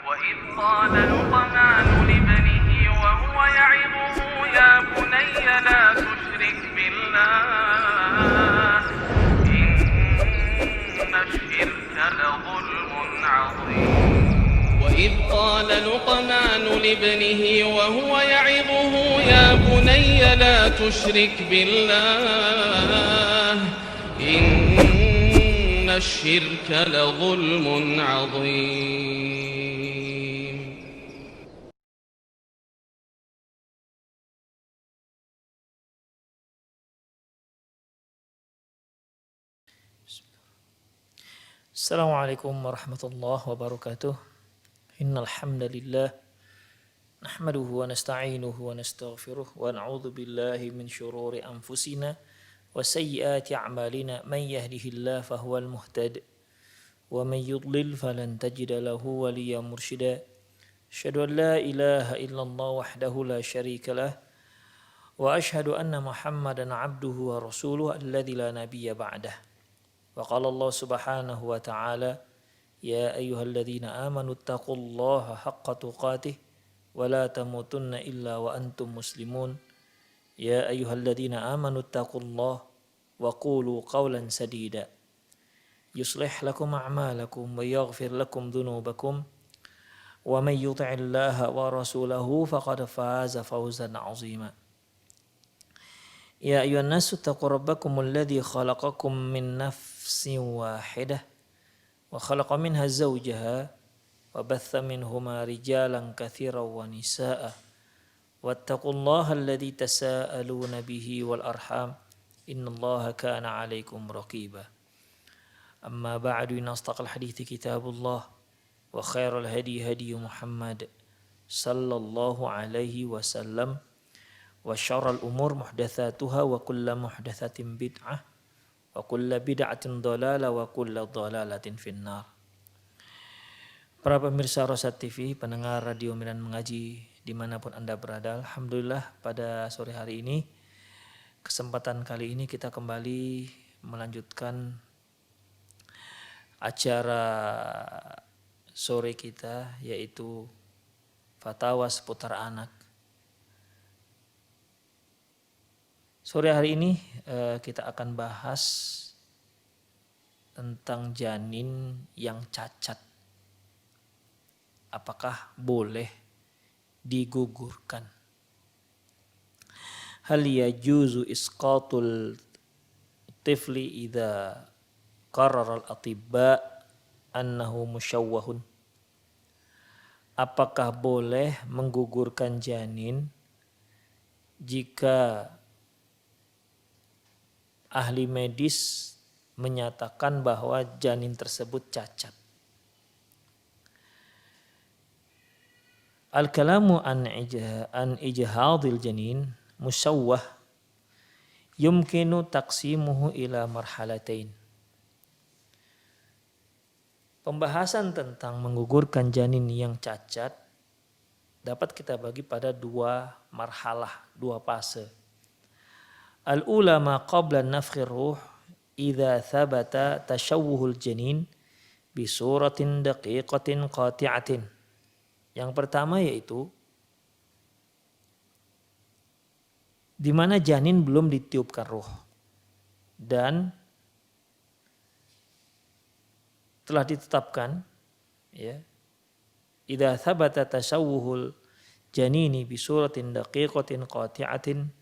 وإذ قال لقمان لابنه وهو يعظه يا بني لا تشرك بالله إن الشرك لظلم عظيم وإذ قال لقمان لابنه وهو يعظه يا بني لا تشرك بالله إن الشرك لظلم عظيم. Assalamualaikum warahmatullahi wabarakatuh. Innal hamdalillah nahmaduhu wa nasta'inuhu wa nastaghfiruh wa na'udzu billahi min shururi anfusina wa sayyiati a'malina man yahdihillahu fahuwal muhtad wa man yudlil falan tajida lahu waliyyan mursyida. Asyhadu an la ilaha illallah wahdahu la syarika lah wa asyhadu anna Muhammadan 'abduhu wa rasuluhu alladzi la nabiyya ba'dah. Wa qala Allah subhanahu wa ta'ala ya ayyuhalladzina amanu taqullaha haqqa tuqatih wa la tamutunna illa wa antum muslimun. Ya ayyuhalladzina amanu taqullaha wa qulu qawlan sadida yuslih lakum a'malakum wa yaghfir lakum dhunubakum wa man yuti'illaha wa rasulahu faqad faza fawzan 'azima. Ya ayyuhan nasu taqu rabbakumul ladzi khalaqakum min nafsin wahidah wa khalaqa minha zawjaha wa batha minhuma rijalan katsiran wa nisaa'a wattaqullaha alladzi tasaaluna bihi wal arham innallaha kana 'alaikum raqiba. Amma ba'du, inna asdaqal hadithi kitabullah wa khairal hadi hadi Muhammad sallallahu alaihi wasallam wa syarrul umur muhdatsatuha wa kullu muhdatsatin bid'ah wa kullu bid'atin dhalalah wa kullu dhalalatin finnar. Para pemirsa Rosat TV, pendengar Radio Medan Mengaji dimanapun Anda berada, alhamdulillah pada sore hari ini, kesempatan kali ini kita kembali melanjutkan acara sore kita, yaitu Fatwa seputar anak. Sore hari ini kita akan bahas tentang janin yang cacat. Apakah boleh digugurkan? Hal yajuzu isqatul tifli idza qarrara al-atibba annahu musyawwahun. Apakah boleh menggugurkan janin jika ahli medis menyatakan bahwa janin tersebut cacat? Al-kalamu an ijhadil janin musawwah yumkinu taqsimuhu ila marhalatain. Pembahasan tentang menggugurkan janin yang cacat dapat kita bagi pada dua marhalah, dua fase. Al-ula ma qabla nafkhir ruh idza thabata tashawwuhul janin bi suratin daqiqatin qati'atin. Yang pertama yaitu di mana janin belum ditiupkan ruh dan telah ditetapkan, ya, idza thabata tashawwuhul janini bi suratin daqiqatin qati'atin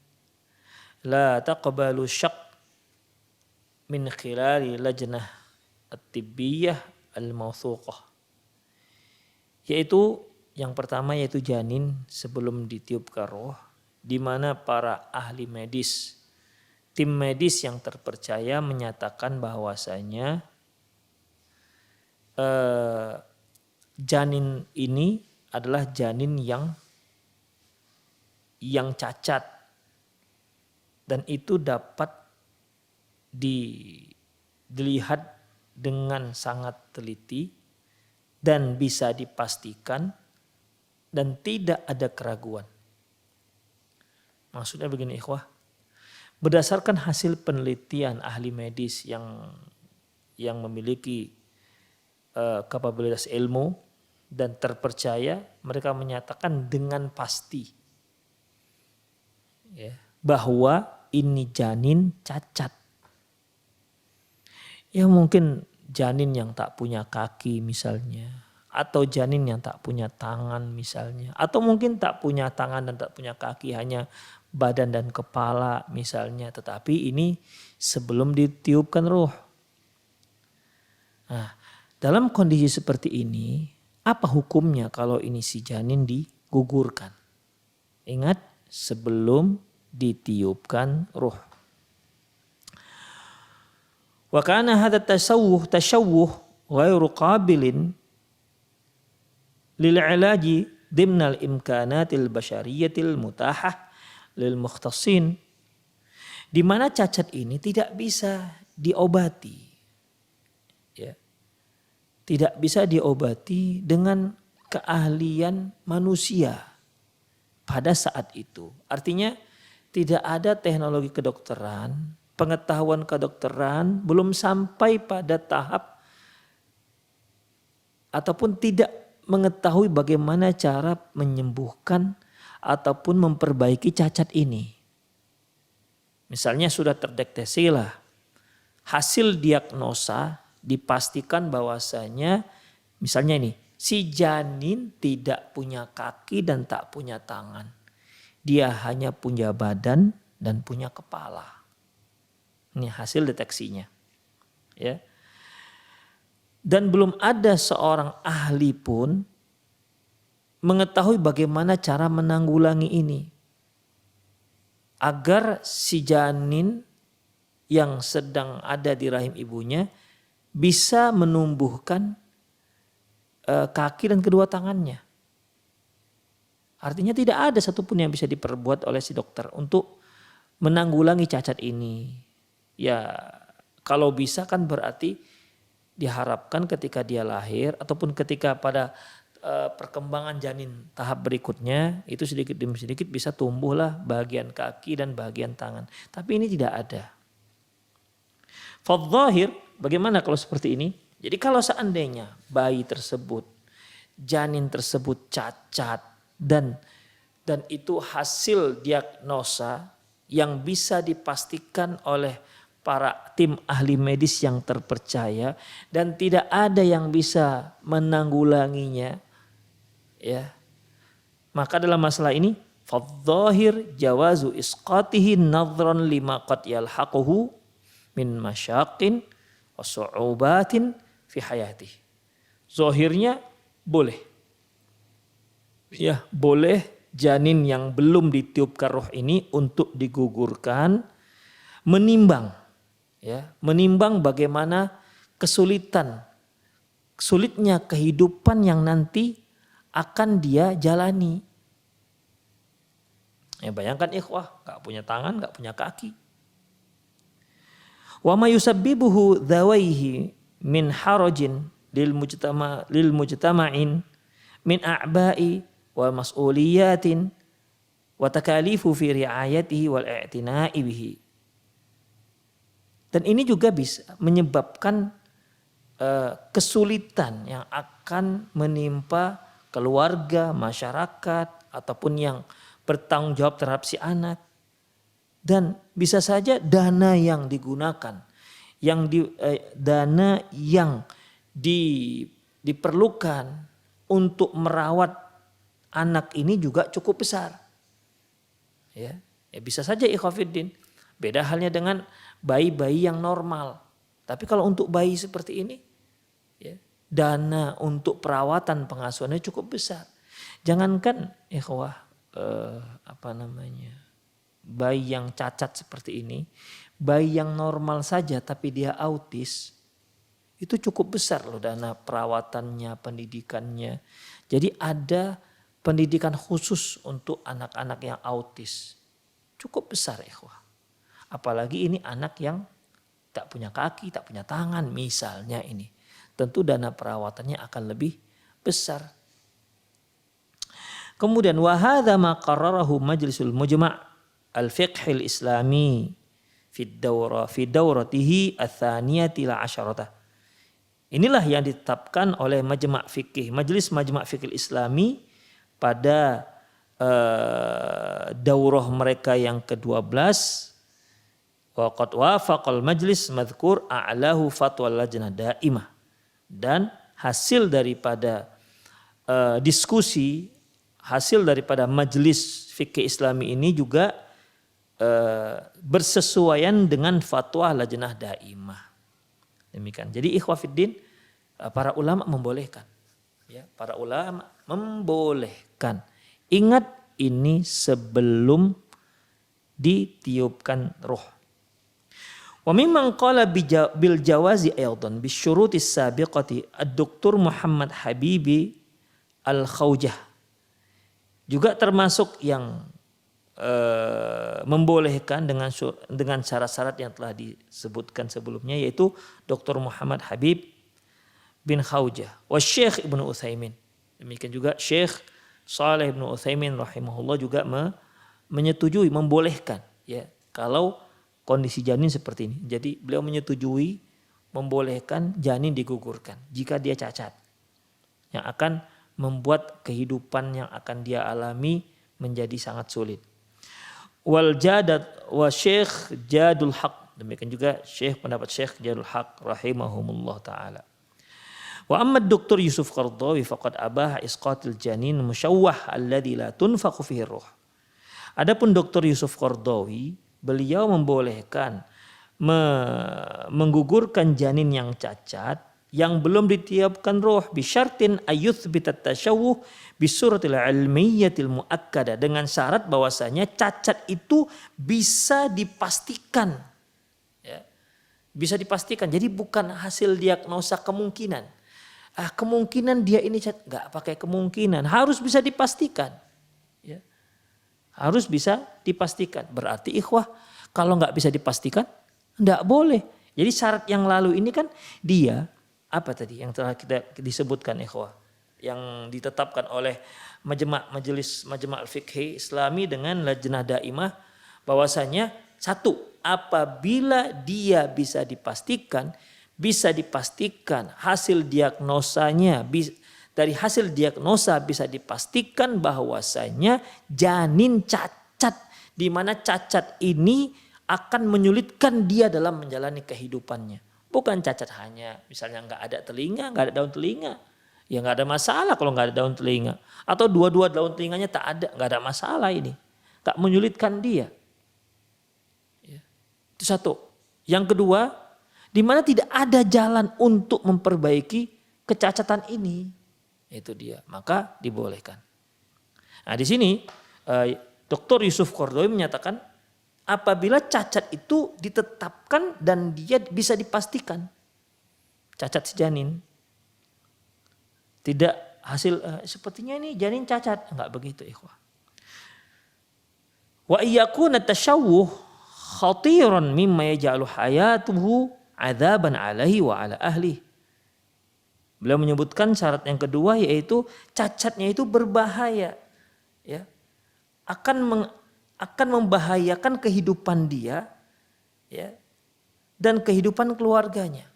la taqbalu syak min khilali lajnah at-tibbiyah al-mawthuqah. Yaitu yang pertama yaitu janin sebelum ditiupkan roh, di mana para ahli medis, tim medis yang terpercaya menyatakan bahwasanya janin ini adalah janin yang cacat. Dan itu dapat dilihat dengan sangat teliti dan bisa dipastikan dan tidak ada keraguan. Maksudnya begini ikhwah, berdasarkan hasil penelitian ahli medis yang memiliki kapabilitas ilmu dan terpercaya, mereka menyatakan dengan pasti ya, bahwa ini janin cacat. Ya mungkin janin yang tak punya kaki misalnya, atau janin yang tak punya tangan misalnya, atau mungkin tak punya tangan dan tak punya kaki, hanya badan dan kepala misalnya, tetapi ini sebelum ditiupkan ruh. Nah, dalam kondisi seperti ini, apa hukumnya kalau ini si janin digugurkan? Ingat, sebelum ditiupkan ruh. Wa kana hadha tashawwuh ghairu qabilin lil ilaji dimna al imkanatil basyariyatil mutahah lil mukhtassin, di mana cacat ini tidak bisa diobati. Ya. Tidak bisa diobati dengan keahlian manusia pada saat itu. Artinya tidak ada teknologi kedokteran, pengetahuan kedokteran belum sampai pada tahap ataupun tidak mengetahui bagaimana cara menyembuhkan ataupun memperbaiki cacat ini. Misalnya sudah terdeteksi lah, hasil diagnosa dipastikan bahwasanya misalnya ini si janin tidak punya kaki dan tak punya tangan. Dia hanya punya badan dan punya kepala. Ini hasil deteksinya. Ya. Dan belum ada seorang ahli pun mengetahui bagaimana cara menanggulangi ini. Agar si janin yang sedang ada di rahim ibunya bisa menumbuhkan kaki dan kedua tangannya. Artinya tidak ada satupun yang bisa diperbuat oleh si dokter untuk menanggulangi cacat ini. Ya kalau bisa kan berarti diharapkan ketika dia lahir ataupun ketika pada perkembangan janin tahap berikutnya itu sedikit demi sedikit bisa tumbuhlah bagian kaki dan bagian tangan. Tapi ini tidak ada. Fadzahir, bagaimana kalau seperti ini? Jadi kalau seandainya bayi tersebut, janin tersebut cacat dan itu hasil diagnosa yang bisa dipastikan oleh para tim ahli medis yang terpercaya dan tidak ada yang bisa menanggulanginya, ya. Maka dalam masalah ini fadzahir jawazu isqatihi nadhran lima qad yalhaquhu min masyaqin wa su'ubatin fi hayati. Zahirnya boleh. Ya, boleh janin yang belum ditiupkan roh ini untuk digugurkan menimbang bagaimana sulitnya kehidupan yang nanti akan dia jalani. Ya bayangkan ikhwah, gak punya tangan, gak punya kaki. Wa ma yusabbibuhu dhawaihi min harajin lil mujtama'in min a'ba'i wa mas'uliyatin wa takalifu fi ri'ayatihi wal i'tina'i bihi. Dan ini juga bisa menyebabkan kesulitan yang akan menimpa keluarga, masyarakat ataupun yang bertanggung jawab terhadap si anak. Dan bisa saja dana yang digunakan, dana yang diperlukan untuk merawat anak ini juga cukup besar. Ya bisa saja ikhwafiddin. Beda halnya dengan bayi-bayi yang normal. Tapi kalau untuk bayi seperti ini, ya, dana untuk perawatan pengasuhannya cukup besar. Jangankan ikhwah bayi yang cacat seperti ini, bayi yang normal saja tapi dia autis, itu cukup besar loh dana perawatannya, pendidikannya. Jadi ada pendidikan khusus untuk anak-anak yang autis. Cukup besar ikhwah. Apalagi ini anak yang tak punya kaki, tak punya tangan misalnya ini. Tentu dana perawatannya akan lebih besar. Kemudian wa hadza ma qarrarahu Majlisul Mujma' al-Fiqhil Islami fi dawratihi ats-tsaniyati 'asharah. Inilah yang ditetapkan oleh Majelis Majma' Fikih Islami pada daurah mereka yang ke-12. Wa qad wafaqal majlis madhkur a'lahu fatwa lajnah daimah. Dan hasil daripada diskusi, hasil daripada Majelis Fikih Islami ini juga bersesuaian dengan fatwa lajnah daimah. Demikian. Jadi ikhwafiddin, para ulama membolehkan. Ya, para ulama membolehkan. Ingat ini sebelum ditiupkan ruh. Wa mimman qala bil jawazi aydan bi syurutis sabiqati ad-Doktor Muhammad Habibi Al-Khaujah. Juga termasuk yang membolehkan dengan syarat-syarat yang telah disebutkan sebelumnya, yaitu Dr. Muhammad Habib bin Khaujah wa Syekh Ibnu Utsaimin. Demikian juga Syekh Shalih Ibnu Utsaimin rahimahullah juga menyetujui, membolehkan, ya, kalau kondisi janin seperti ini. Jadi beliau menyetujui, membolehkan janin digugurkan jika dia cacat, yang akan membuat kehidupan yang akan dia alami menjadi sangat sulit. Wal jadat wa Syekh Jadul Haq, demikian juga pendapat Syekh Jadul Haq rahimahumullah taala. Wa amma Dr. Yusuf Qaradawi faqad abaha isqatil janin musyawwah alladhi la tunfaqu fihi ruh. Adapun Dr. Yusuf Qaradawi, beliau membolehkan menggugurkan janin yang cacat yang belum ditiupkan roh bisyartin ayyuthbitat tasyawuh bisuratil ilmiyatil muakkada, dengan syarat bahwasanya cacat itu bisa dipastikan, ya, bisa dipastikan. Jadi bukan hasil diagnosa kemungkinan, kemungkinan dia ini cacat, nggak pakai kemungkinan, harus bisa dipastikan, ya, harus bisa dipastikan. Berarti ikhwah, kalau nggak bisa dipastikan nggak boleh. Jadi syarat yang lalu ini kan dia apa tadi yang telah kita disebutkan ikhwah, yang ditetapkan oleh Majelis Majma' Fikih Islami dengan lajnah daimah, bahwasanya satu, apabila dia bisa dipastikan hasil diagnosanya, dari hasil diagnosa bisa dipastikan bahwasanya janin cacat, di mana cacat ini akan menyulitkan dia dalam menjalani kehidupannya. Bukan cacat hanya misalnya nggak ada telinga, nggak ada daun telinga, ya nggak ada masalah kalau nggak ada daun telinga. Atau dua-dua daun telinganya tak ada, nggak ada masalah ini, nggak menyulitkan dia. Ya. Itu satu. Yang kedua, di mana tidak ada jalan untuk memperbaiki kecacatan ini, itu dia, maka dibolehkan. Nah di sini Dr. Yusuf Qaradawi menyatakan, apabila cacat itu ditetapkan dan dia bisa dipastikan cacat si janin, tidak hasil sepertinya ini janin cacat, enggak begitu ikhwah. Wa iyakuna tasyawuh khatiran mimma yaj'alu hayatuhu adzaban alaihi wa ala ahli. Beliau menyebutkan syarat yang kedua, yaitu cacatnya itu berbahaya, ya, akan membahayakan kehidupan dia, ya, dan kehidupan keluarganya.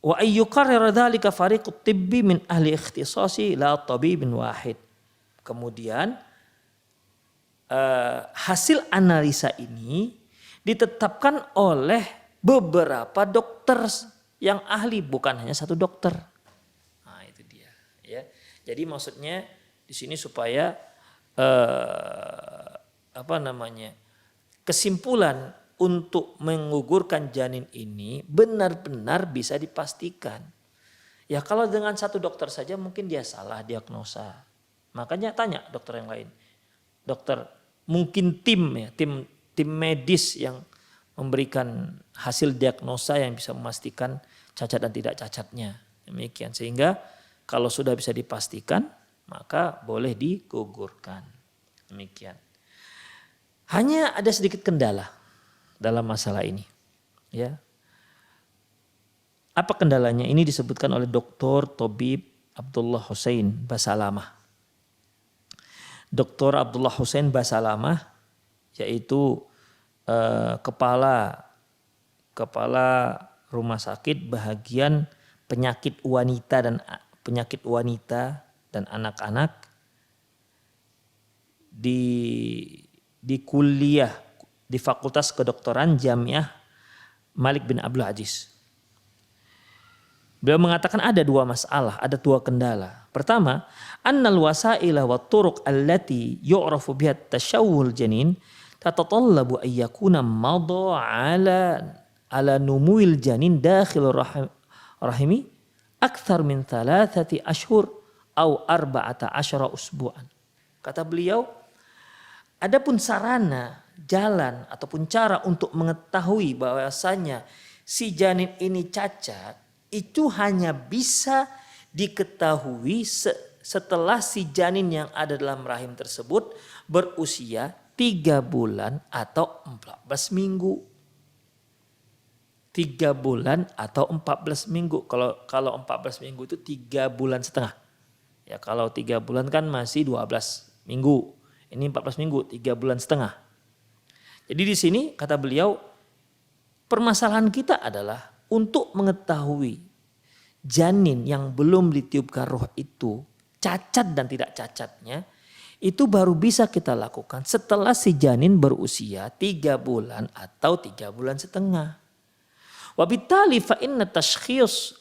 Wa ayyuqarrir dzalika fariqut tibbi min ahli ikhtisasi la tabibin wahid. Kemudian hasil analisa ini ditetapkan oleh beberapa dokter yang ahli, bukan hanya satu dokter. Nah, itu dia, ya. Jadi maksudnya di sini supaya kesimpulan untuk menggugurkan janin ini benar-benar bisa dipastikan. Ya kalau dengan satu dokter saja mungkin dia salah diagnosa. Makanya tanya dokter yang lain. Dokter, mungkin tim medis yang memberikan hasil diagnosa yang bisa memastikan cacat dan tidak cacatnya. Demikian, sehingga kalau sudah bisa dipastikan maka boleh digugurkan. Demikian. Hanya ada sedikit kendala dalam masalah ini. Ya. Apa kendalanya? Ini disebutkan oleh Dr. Tobib Abdullah Hussein Basalamah. Dr. Abdullah Hussein Basalamah, yaitu kepala kepala rumah sakit bagian penyakit wanita dan anak-anak di kuliah di Fakultas Kedokteran Jamiah Malik bin Abdul Aziz. Beliau mengatakan ada dua masalah, ada dua kendala. Pertama, annal wasaila wa turuq allati yu'rafu biha tashawwul janin tatatallabu an yakuna madha ala numuil janin dakhil rahimi akthar min 3 ashhur aw 14 usbu'an. Kata beliau, adapun sarana, jalan ataupun cara untuk mengetahui bahwasanya si janin ini cacat itu hanya bisa diketahui setelah si janin yang ada dalam rahim tersebut berusia 3 bulan atau 14 minggu. 3 bulan atau 14 minggu. Kalau 14 minggu itu 3 bulan setengah. Ya kalau 3 bulan kan masih 12 minggu. Ini 14 minggu, 3 bulan setengah. Jadi di sini kata beliau, permasalahan kita adalah untuk mengetahui janin yang belum ditiupkan roh itu cacat dan tidak cacatnya, itu baru bisa kita lakukan setelah si janin berusia 3 bulan atau 3 bulan setengah. Wabittali fa inna tashkhis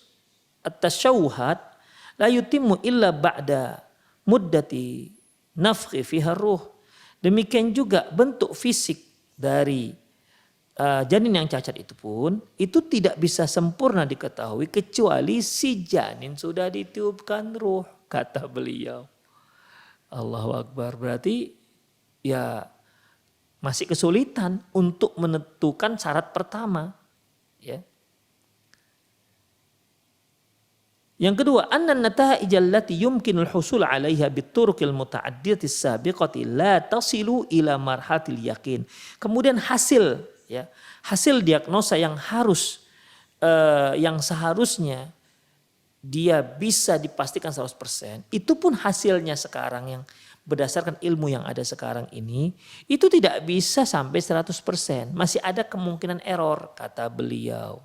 at-tashawuhat la yutimmu illa ba'da muddati nafkhi fiha ruh. Demikian juga bentuk fisik dari janin yang cacat itu pun itu tidak bisa sempurna diketahui kecuali si janin sudah ditiupkan ruh, kata beliau. Allahu Akbar, berarti ya masih kesulitan untuk menentukan syarat pertama, ya. Yang kedua, anna nata'ij allati yumkinul husul 'alaiha bituruqil muta'addidati sabiqati la tasilu ila marhatil yaqin. Kemudian hasil diagnosa yang seharusnya dia bisa dipastikan 100%, itu pun hasilnya sekarang yang berdasarkan ilmu yang ada sekarang ini itu tidak bisa sampai 100%, masih ada kemungkinan error, kata beliau.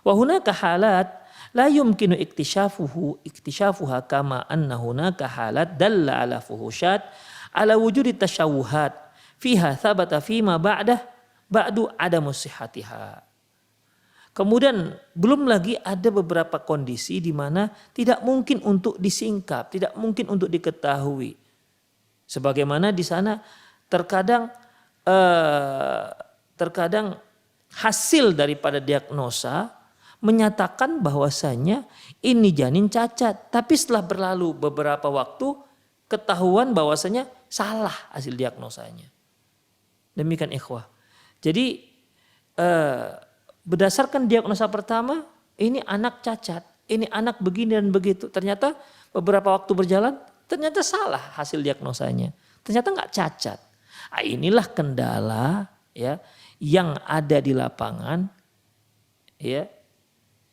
Wa hunaka halat la yumkinu iktishafuha kama anna hunaka halat dalla ala fuhushat ala wujudi tashawuhat fiha thabata fima ba'du adamus sihatiha. Kemudian belum lagi ada beberapa kondisi di mana tidak mungkin untuk disingkap, tidak mungkin untuk diketahui. Sebagaimana di sana terkadang hasil daripada diagnosa menyatakan bahwasanya ini janin cacat, tapi setelah berlalu beberapa waktu ketahuan bahwasanya salah hasil diagnosanya. Demikian ikhwah. Jadi berdasarkan diagnosa pertama, ini anak cacat, ini anak begini dan begitu. Ternyata beberapa waktu berjalan, ternyata salah hasil diagnosanya. Ternyata nggak cacat. Nah, inilah kendala ya yang ada di lapangan, ya,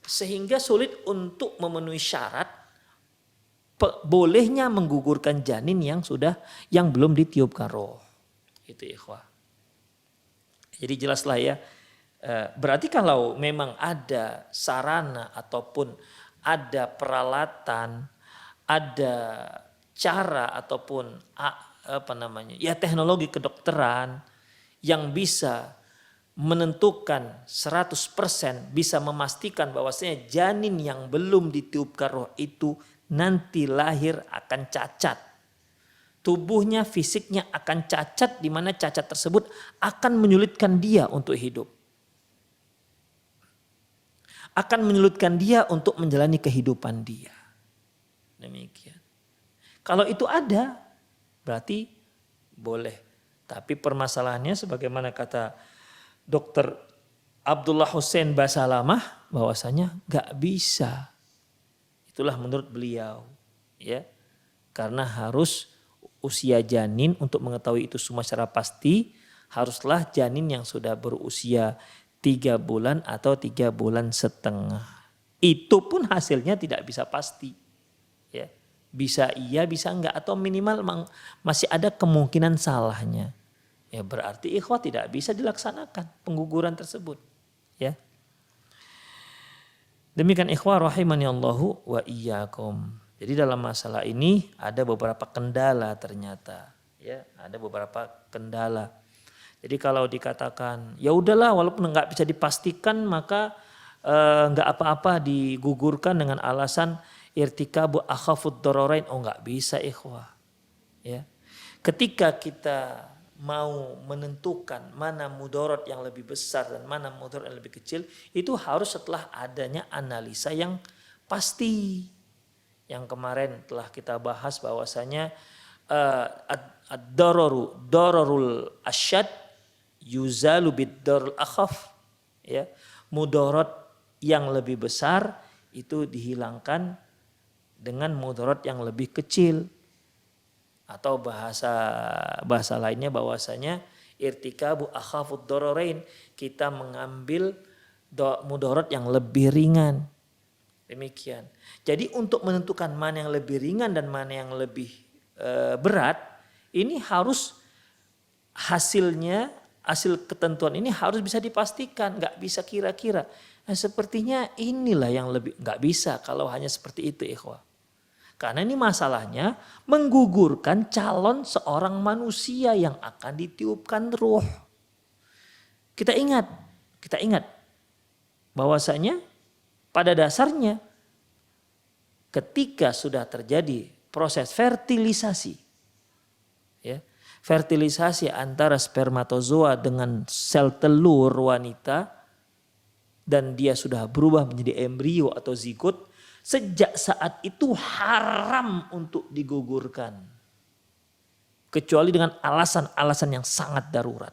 sehingga sulit untuk memenuhi syarat bolehnya menggugurkan janin yang belum ditiupkan roh. Itu ikhwah. Jadi jelaslah ya. Berarti kalau memang ada sarana ataupun ada peralatan, ada cara ataupun teknologi kedokteran yang bisa menentukan 100% bisa memastikan bahwasanya janin yang belum ditiupkan roh itu nanti lahir akan cacat. Tubuhnya, fisiknya akan cacat, di mana cacat tersebut akan menyulitkan dia untuk hidup. Akan menyulitkan dia untuk menjalani kehidupan dia. Demikian. Kalau itu ada, berarti boleh. Tapi permasalahannya sebagaimana kata Dr. Abdullah Hussein Basalamah, bahwasanya gak bisa. Itulah menurut beliau. Ya, karena harus usia janin untuk mengetahui itu semua secara pasti, haruslah janin yang sudah berusia 3 bulan atau 3 bulan setengah. Itu pun hasilnya tidak bisa pasti. Ya, bisa iya, bisa enggak, atau minimal masih ada kemungkinan salahnya. Ya berarti ikhwah tidak bisa dilaksanakan pengguguran tersebut. Ya. Demikian ikhwah rahimani Allahu wa iyyakum. Jadi dalam masalah ini ada beberapa kendala ternyata, ya, ada beberapa kendala. Jadi kalau dikatakan ya udahlah walaupun nggak bisa dipastikan maka nggak apa-apa digugurkan dengan alasan irtikabu akhafud dararain. Oh nggak bisa ikhwah. Ya. Ketika kita mau menentukan mana mudarat yang lebih besar dan mana mudarat yang lebih kecil, itu harus setelah adanya analisa yang pasti. Yang kemarin telah kita bahas bahwasanya dararul asyad yuzalu bid-darul akhaf, ya. Mudarat yang lebih besar itu dihilangkan dengan mudarat yang lebih kecil. Atau bahasa lainnya bahwasanya irtikabu akhafud dararain, kita mengambil mudarat yang lebih ringan. Demikian. Jadi untuk menentukan mana yang lebih ringan dan mana yang lebih berat, ini harus hasil ketentuan ini harus bisa dipastikan, nggak bisa kira-kira. Nah, sepertinya inilah yang lebih, nggak bisa kalau hanya seperti itu ikhwah. Karena ini masalahnya menggugurkan calon seorang manusia yang akan ditiupkan ruh. Kita ingat bahwasanya pada dasarnya ketika sudah terjadi proses fertilisasi, ya, fertilisasi antara spermatozoa dengan sel telur wanita dan dia sudah berubah menjadi embrio atau zigot, sejak saat itu haram untuk digugurkan. Kecuali dengan alasan-alasan yang sangat darurat.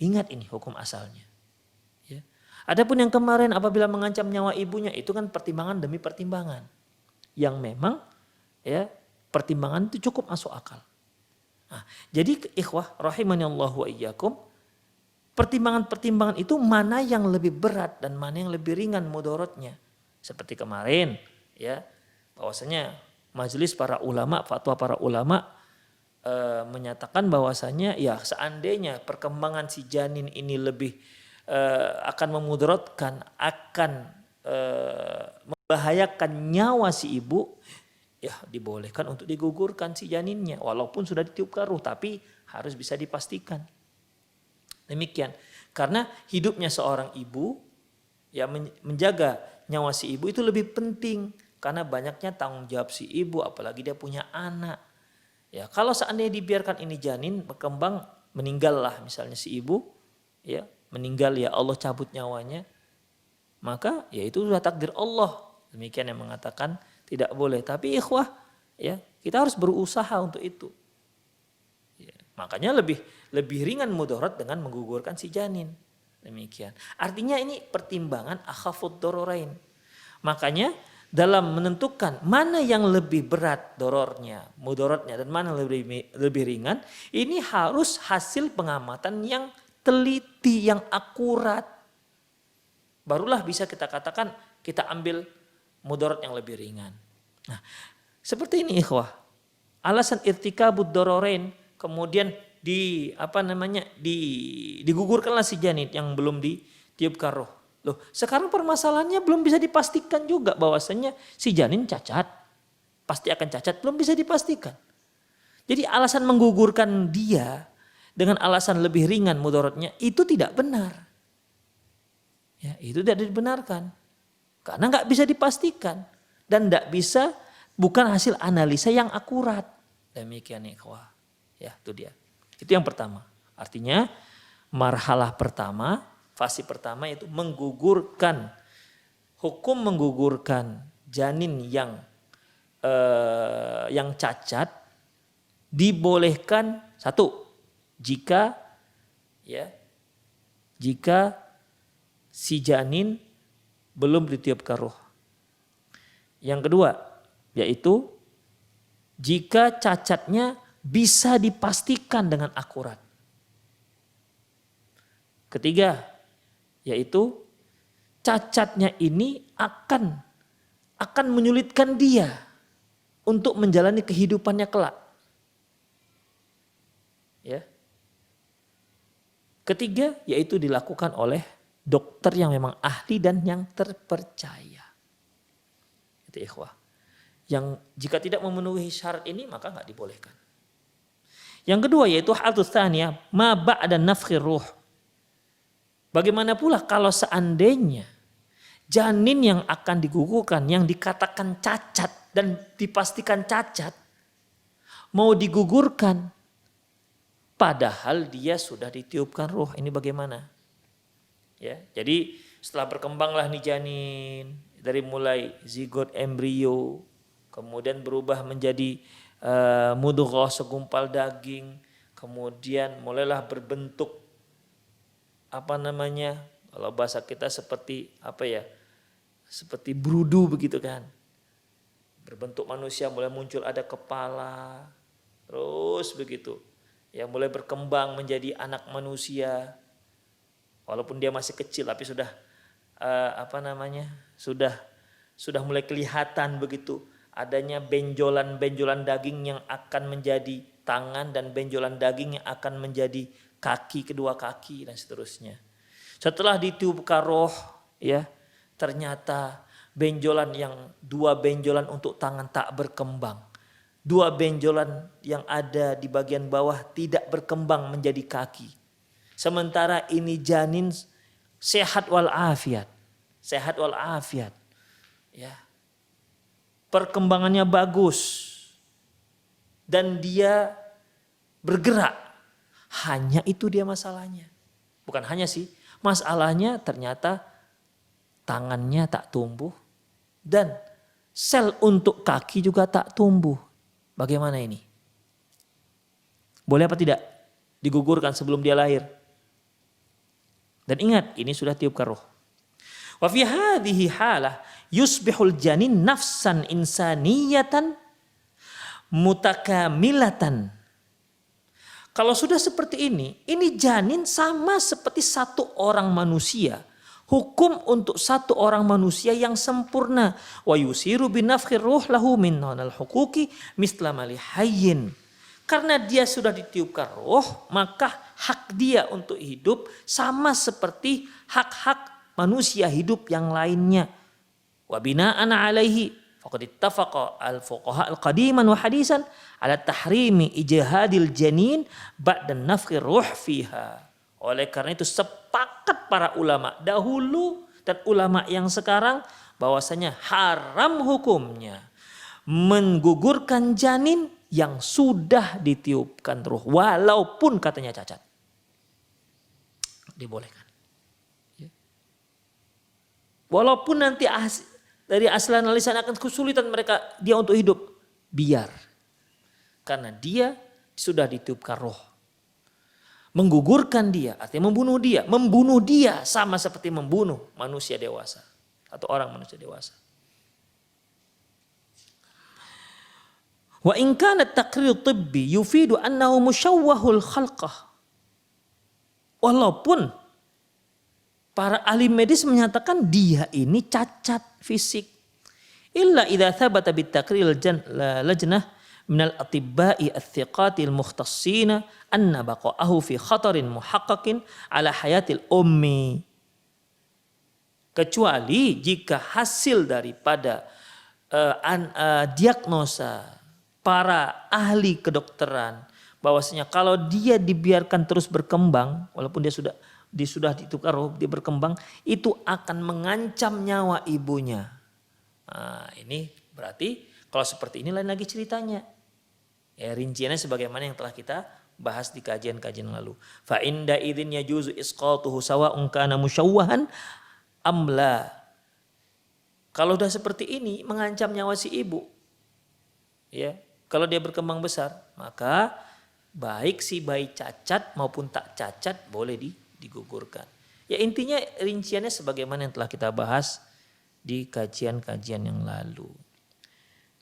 Ingat ini hukum asalnya. Ya. Adapun yang kemarin apabila mengancam nyawa ibunya itu kan pertimbangan demi pertimbangan. Yang memang ya pertimbangan itu cukup masuk akal. Nah, jadi ikhwah rahimani Allah wa iyyakum, pertimbangan-pertimbangan itu mana yang lebih berat dan mana yang lebih ringan mudaratnya. Seperti kemarin ya bahwasanya majelis para ulama, fatwa para ulama menyatakan bahwasanya ya seandainya perkembangan si janin ini lebih akan memudaratkan, akan membahayakan nyawa si ibu, ya dibolehkan untuk digugurkan si janinnya walaupun sudah ditiupkan ruh, tapi harus bisa dipastikan. Demikian. Karena hidupnya seorang ibu ya menjaga nyawa si ibu itu lebih penting karena banyaknya tanggung jawab si ibu, apalagi dia punya anak. Ya, kalau seandainya dibiarkan ini janin berkembang, meninggallah misalnya si ibu, ya, meninggal ya Allah cabut nyawanya, maka ya itu sudah takdir Allah. Demikian yang mengatakan tidak boleh. Tapi ikhwah, ya, kita harus berusaha untuk itu. Ya, makanya lebih ringan mudarat dengan menggugurkan si janin. Demikian. Artinya ini pertimbangan akhafud dararain. Makanya dalam menentukan mana yang lebih berat dorornya, mudaratnya dan mana yang lebih ringan, ini harus hasil pengamatan yang teliti, yang akurat. Barulah bisa kita katakan kita ambil mudarat yang lebih ringan. Nah, seperti ini ikhwah. Alasan irtikabud dararain kemudian digugurkanlah si janin yang belum ditiupkan roh. Loh, sekarang permasalahannya belum bisa dipastikan juga bahwasanya si janin cacat. Pasti akan cacat, belum bisa dipastikan. Jadi alasan menggugurkan dia dengan alasan lebih ringan mudaratnya itu tidak benar. Ya, itu tidak dibenarkan. Karena nggak bisa dipastikan dan nggak bisa, bukan hasil analisa yang akurat. Demikian ikhwah. Ya, itu dia. Itu yang pertama. Artinya marhalah pertama, fase pertama itu menggugurkan, hukum menggugurkan janin yang cacat dibolehkan satu jika si janin belum ditiupkan ruh. Yang kedua yaitu jika cacatnya bisa dipastikan dengan akurat. Ketiga, yaitu cacatnya ini akan menyulitkan dia untuk menjalani kehidupannya kelak. Ya. Ketiga, yaitu dilakukan oleh dokter yang memang ahli dan yang terpercaya. Itu ikhwah. Yang jika tidak memenuhi syarat ini maka nggak dibolehkan. Yang kedua yaitu hadits tsaniyah ma ba'da nafkhir ruh. Bagaimana pula kalau seandainya janin yang akan digugurkan yang dikatakan cacat dan dipastikan cacat mau digugurkan padahal dia sudah ditiupkan ruh, ini bagaimana? Ya, jadi setelah berkembanglah nih janin dari mulai zigot embrio kemudian berubah menjadi mudghah segumpal daging, kemudian mulailah berbentuk kalau bahasa kita seperti seperti brudu begitu kan, berbentuk manusia, mulai muncul ada kepala, terus begitu ya, mulai berkembang menjadi anak manusia walaupun dia masih kecil tapi sudah sudah mulai kelihatan begitu adanya benjolan-benjolan daging yang akan menjadi tangan dan benjolan daging yang akan menjadi kaki, kedua kaki dan seterusnya. Setelah ditiupkan roh ya, ternyata dua benjolan untuk tangan tak berkembang. Dua benjolan yang ada di bagian bawah tidak berkembang menjadi kaki. Sementara ini janin sehat walafiat. Sehat walafiat. Ya. Perkembangannya bagus. Dan dia bergerak. Hanya itu dia masalahnya. Bukan hanya sih. Masalahnya ternyata tangannya tak tumbuh. Dan sel untuk kaki juga tak tumbuh. Bagaimana ini? Boleh apa tidak digugurkan sebelum dia lahir? Dan ingat, ini sudah tiupkan roh. Wa fi hadhihi halah yusbihul janin nafsan insaniyatan mutakamilatan. Kalau sudah seperti ini janin sama seperti satu orang manusia. Hukum untuk satu orang manusia yang sempurna. Wa yusiru binafkhir ruh lahu min al huquqi misla mali hayyin. Karena dia sudah ditiupkan roh, maka hak dia untuk hidup sama seperti hak-hak manusia hidup yang lainnya. Wa bina'an alaihi faqad ittafaqa al-fuqaha al-qadiman wa hadisan ala tahrimi ijhadil janin ba'da nafkhir ruh fiha. Oleh karena itu sepakat para ulama dahulu dan ulama yang sekarang bahwasanya haram hukumnya menggugurkan janin yang sudah ditiupkan ruh walaupun katanya cacat. Dibolehkan. Walaupun nanti dari asal lisan akan kesulitan mereka dia untuk hidup, biar. Karena dia sudah ditiupkan roh. Menggugurkan dia artinya membunuh dia sama seperti membunuh manusia dewasa atau orang manusia dewasa. Wa in kana taqrir tibbi yufidu annahu musyawwahul khalqah. Walaupun para ahli medis menyatakan dia ini cacat fisik. Illa idza thabata bitaqrir lajnah minal atibba'i athiqatil mukhtassina anna baqa'ahu fi khatarin muhaqqaqin ala hayatil ummi. Kecuali jika hasil daripada diagnosa para ahli kedokteran bahwasanya kalau dia dibiarkan terus berkembang walaupun dia sudah ditiupkan roh, dia berkembang itu akan mengancam nyawa ibunya. Nah, ini berarti kalau seperti ini lain lagi ceritanya. Ya, rinciannya sebagaimana yang telah kita bahas di kajian-kajian lalu. Fa inda idzin yajuzu isqatuhu sawa'un kana musyawwahan amla. Kalau sudah seperti ini mengancam nyawa si ibu. Ya, kalau dia berkembang besar, maka baik si bayi cacat maupun tak cacat boleh digugurkan. Ya intinya rinciannya sebagaimana yang telah kita bahas di kajian-kajian yang lalu.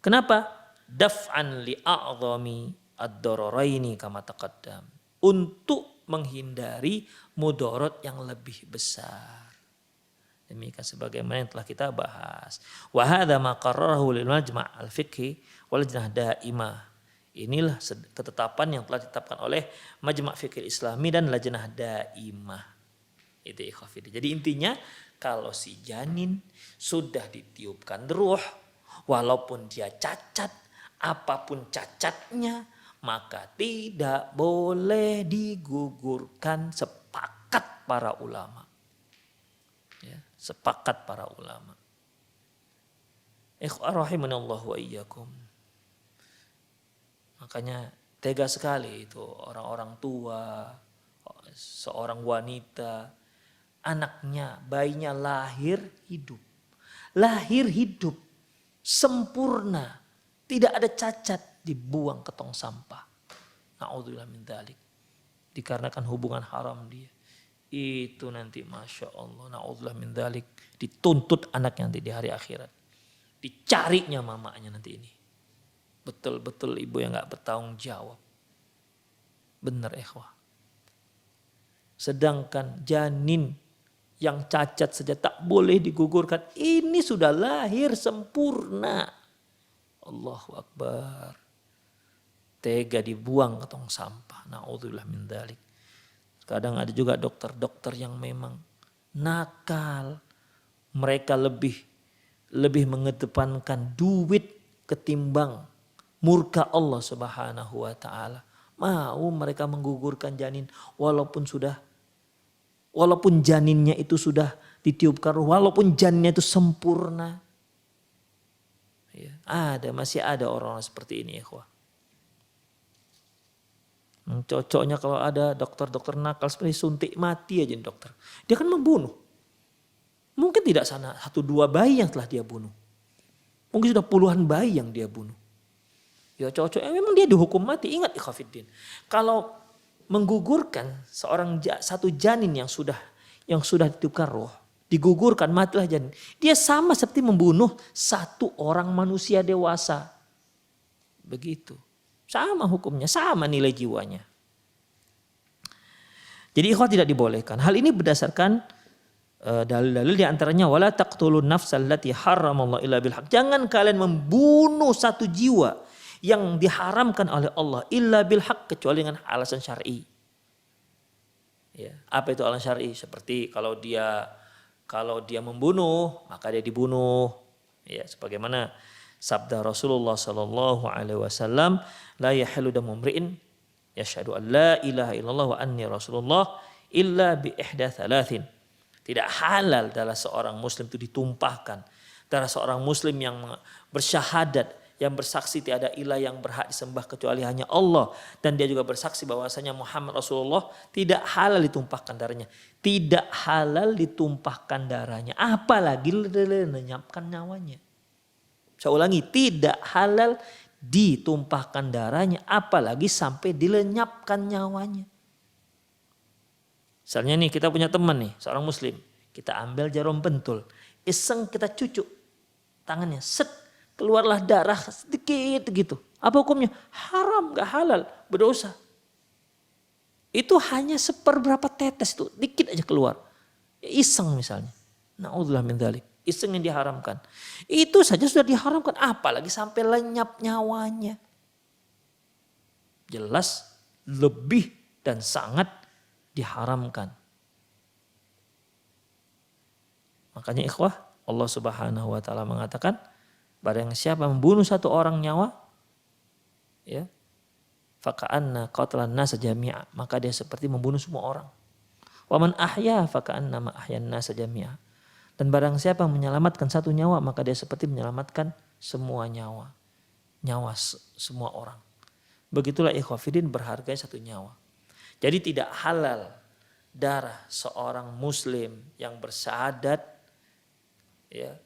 Kenapa? Daf'an li'a'zami ad-dararaini kama taqaddam. Untuk menghindari mudarat yang lebih besar. Demikian sebagaimana yang telah kita bahas. Wa hadza ma qarrarahu lil majma' al-fiqhi wal lajnah daimah. Inilah ketetapan yang telah ditetapkan oleh Majma' Fiqh Islami dan Lajnah Daimah. Itu ikhwafidin. Jadi intinya kalau si janin sudah ditiupkan ruh, walaupun dia cacat, apapun cacatnya, maka tidak boleh digugurkan, sepakat para ulama. Ya, sepakat para ulama. Ikhwan rahimanallahu wa iyyakum. Makanya tega sekali itu orang-orang tua, seorang wanita, anaknya, bayinya lahir hidup. Lahir hidup, sempurna, tidak ada cacat, dibuang ke tong sampah. Na'udzubillah min dzalik. Dikarenakan hubungan haram dia. Itu nanti Masya Allah, na'udzubillah min dzalik, dituntut anaknya nanti di hari akhirat. Dicarinya mamanya nanti ini. Betul-betul ibu yang gak bertanggung jawab. Benar ikhwah. Sedangkan janin yang cacat saja tak boleh digugurkan. Ini sudah lahir sempurna. Allahu Akbar. Tega dibuang ke tong sampah. Na'udzubillah min dzalik. Kadang ada juga dokter-dokter yang memang nakal. Mereka lebih mengedepankan duit ketimbang murka Allah Subhanahu wa taala. Mau mereka menggugurkan janin walaupun janinnya itu sudah ditiupkan ruh, walaupun janinnya itu sempurna. Ya, masih ada orang-orang seperti ini, ikhwah. Cocoknya kalau ada dokter-dokter nakal seperti suntik mati aja dokter. Dia kan membunuh. Mungkin tidak 1-2 bayi yang telah dia bunuh. Mungkin sudah puluhan bayi yang dia bunuh. Ya cocok, memang dia dihukum mati. Ingat ikhwafiddin, kalau menggugurkan satu janin yang sudah ditiupkan roh, digugurkan matilah janin. Dia sama seperti membunuh satu orang manusia dewasa. Begitu. Sama hukumnya, sama nilai jiwanya. Jadi ikhwah tidak dibolehkan. Hal ini berdasarkan dalil-dalil di antaranya wala taqtulun nafsal lati haramallahu illa bil haq. Jangan kalian membunuh satu jiwa yang diharamkan oleh Allah illa bil haq, kecuali dengan alasan syar'i. Ya, apa itu alasan syar'i? Seperti kalau dia membunuh, maka dia dibunuh. Ya, sebagaimana sabda Rasulullah sallallahu alaihi wasallam, la yahillu damu mri'in yashhadu an la ilaha illallah wa anni rasulullah illa bi ihda thalathin. Tidak halal darah seorang muslim itu ditumpahkan. Darah seorang muslim yang bersyahadat, yang bersaksi tiada ilah yang berhak disembah kecuali hanya Allah, dan dia juga bersaksi bahwasanya Muhammad Rasulullah, tidak halal ditumpahkan darahnya. Tidak halal ditumpahkan darahnya, apalagi lenyapkan nyawanya. Saya ulangi, tidak halal ditumpahkan darahnya, apalagi sampai dilenyapkan nyawanya. Misalnya nih kita punya teman nih, seorang muslim. Kita ambil jarum pentul, iseng kita cucuk tangannya, set, keluarlah darah sedikit gitu. Apa hukumnya? Haram, gak halal, berdosa. Itu hanya seperberapa tetes itu, dikit aja keluar. Iseng misalnya. Na'udzubillah min dzalik. Iseng yang diharamkan. Itu saja sudah diharamkan, apalagi sampai lenyap nyawanya. Jelas lebih dan sangat diharamkan. Makanya ikhwah, Allah Subhanahu wa taala mengatakan, barang siapa membunuh satu orang nyawa, ya, faka'anna qatalan nasa jami'a, maka dia seperti membunuh semua orang. Wa man ahya faka'anna ma ahyan nasa jami'a. Dan barang siapa menyelamatkan satu nyawa, maka dia seperti menyelamatkan semua nyawa semua orang. Begitulah ikhwafidin berharga satu nyawa. Jadi tidak halal darah seorang muslim yang bersyahadat, ya,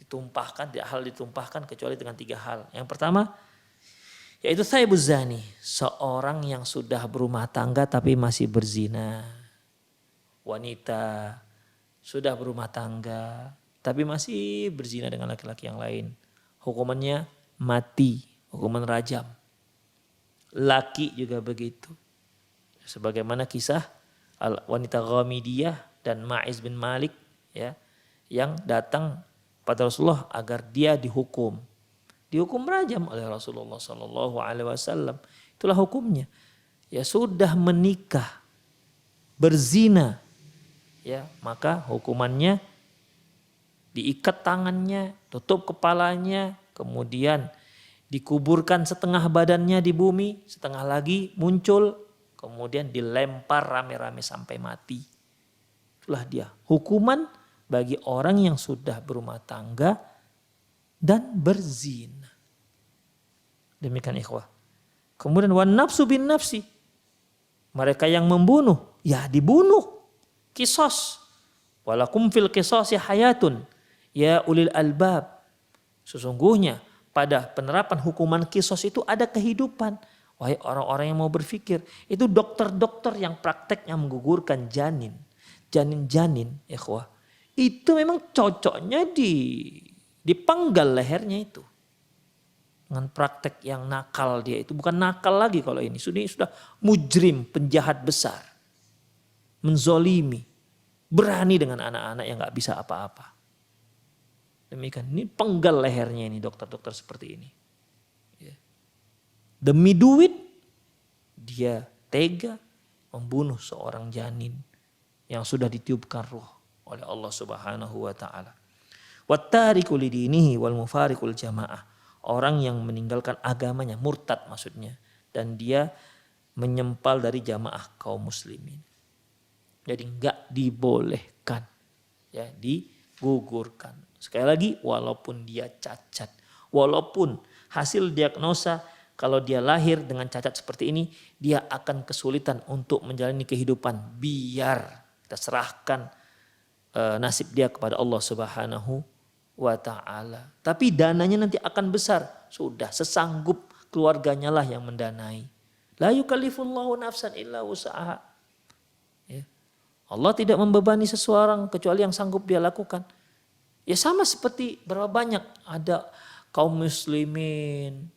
ditumpahkan, tidak halal ditumpahkan kecuali dengan 3 hal. Yang pertama yaitu thayyibuz zani, seorang yang sudah berumah tangga tapi masih berzina. Wanita sudah berumah tangga tapi masih berzina dengan laki-laki yang lain, hukumannya mati, hukuman rajam. Laki juga begitu. Sebagaimana kisah wanita Ghamidiyah dan Ma'iz bin Malik, ya, yang datang pada Rasulullah agar dia dihukum rajam oleh Rasulullah Sallallahu Alaihi Wasallam. Itulah hukumnya. Ya sudah menikah, berzina, ya, maka hukumannya diikat tangannya, tutup kepalanya, kemudian dikuburkan setengah badannya di bumi, setengah lagi muncul, kemudian dilempar rame-rame sampai mati. Itulah dia hukuman bagi orang yang sudah berumah tangga dan berzina. Demikian ikhwah. Kemudian wan nafsu bin nafsi. Mereka yang membunuh, ya dibunuh. Qisas. Walakum fil qisasi hayatun ya ulil albab. Sesungguhnya pada penerapan hukuman qisas itu ada kehidupan. Wahai orang-orang yang mau berpikir. Itu dokter-dokter yang prakteknya menggugurkan janin. Janin-janin, ikhwah. Itu memang cocoknya dipenggal lehernya itu. Dengan praktek yang nakal dia itu. Bukan nakal lagi kalau ini. Sudah mujrim, penjahat besar. Menzolimi. Berani dengan anak-anak yang gak bisa apa-apa. Demikian. Ini penggal lehernya ini dokter-dokter seperti ini. Demi duit dia tega membunuh seorang janin yang sudah ditiupkan ruh oleh Allah Subhanahu wa taala. Wattariku lidinihi wal mufariqul jamaah. Orang yang meninggalkan agamanya, murtad maksudnya, dan dia menyempal dari jamaah kaum muslimin. Jadi enggak dibolehkan, ya, digugurkan. Sekali lagi, walaupun dia cacat, walaupun hasil diagnosa kalau dia lahir dengan cacat seperti ini, dia akan kesulitan untuk menjalani kehidupan. Biar kita serahkan nasib dia kepada Allah Subhanahu wa ta'ala. Tapi dananya nanti akan besar. Sudah sesanggup keluarganya lah yang mendanai. La yukallifullahu nafsan illa wus'aha. Ya. Allah tidak membebani seseorang kecuali yang sanggup dia lakukan. Ya sama seperti berapa banyak ada kaum muslimin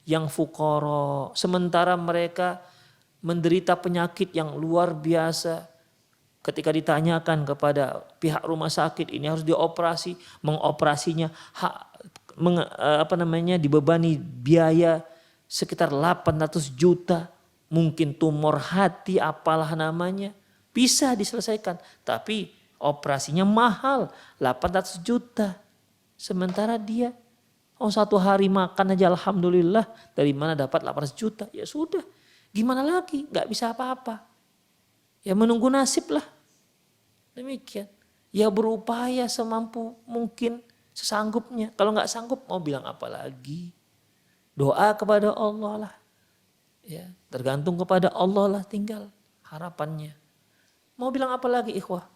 yang fuqara, sementara mereka menderita penyakit yang luar biasa. Ketika ditanyakan kepada pihak rumah sakit, ini harus dioperasi, mengoperasinya dibebani biaya sekitar 800 juta, mungkin tumor hati apalah namanya, bisa diselesaikan, tapi operasinya mahal 800 juta. Sementara dia satu hari makan aja alhamdulillah, dari mana dapat 800 juta? Ya sudah, gimana lagi? Gak bisa apa-apa. Ya menunggu nasib lah. Demikian. Ya berupaya semampu mungkin, sesanggupnya. Kalau gak sanggup mau bilang apa lagi? Doa kepada Allah lah. Ya, tergantung kepada Allah lah tinggal harapannya. Mau bilang apa lagi ikhwah?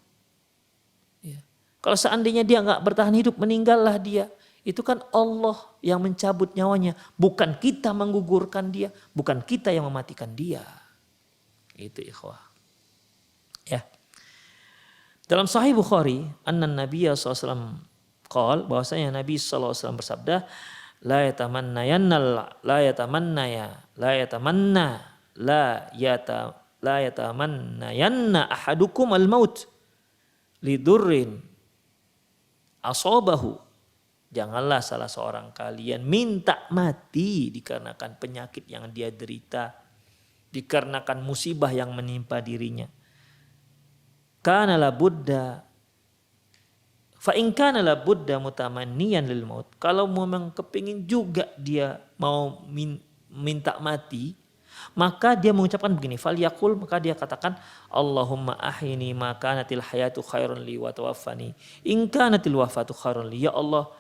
Ya. Kalau seandainya dia gak bertahan hidup, meninggallah dia. Itu kan Allah yang mencabut nyawanya. Bukan kita menggugurkan dia. Bukan kita yang mematikan dia. Itu ikhwah. Ya. Dalam Sahih Bukhari, anna Nabiya SAW qala, bahwasanya Nabi SAW bersabda, la yatamannayanna ahadukum al-maut lidurrin asabahu. Janganlah salah seorang kalian minta mati dikarenakan penyakit yang dia derita, dikarenakan musibah yang menimpa dirinya. Kana la budda fa in kana la budda mutamanniyan lil maut. Kalau memang kepingin juga dia mau minta mati, maka dia mengucapkan begini, fal yaqul, maka dia katakan Allahumma ahyini ma kanatil hayatu khairun li wa tawaffani in kanatil wafatu khairun li. Ya Allah,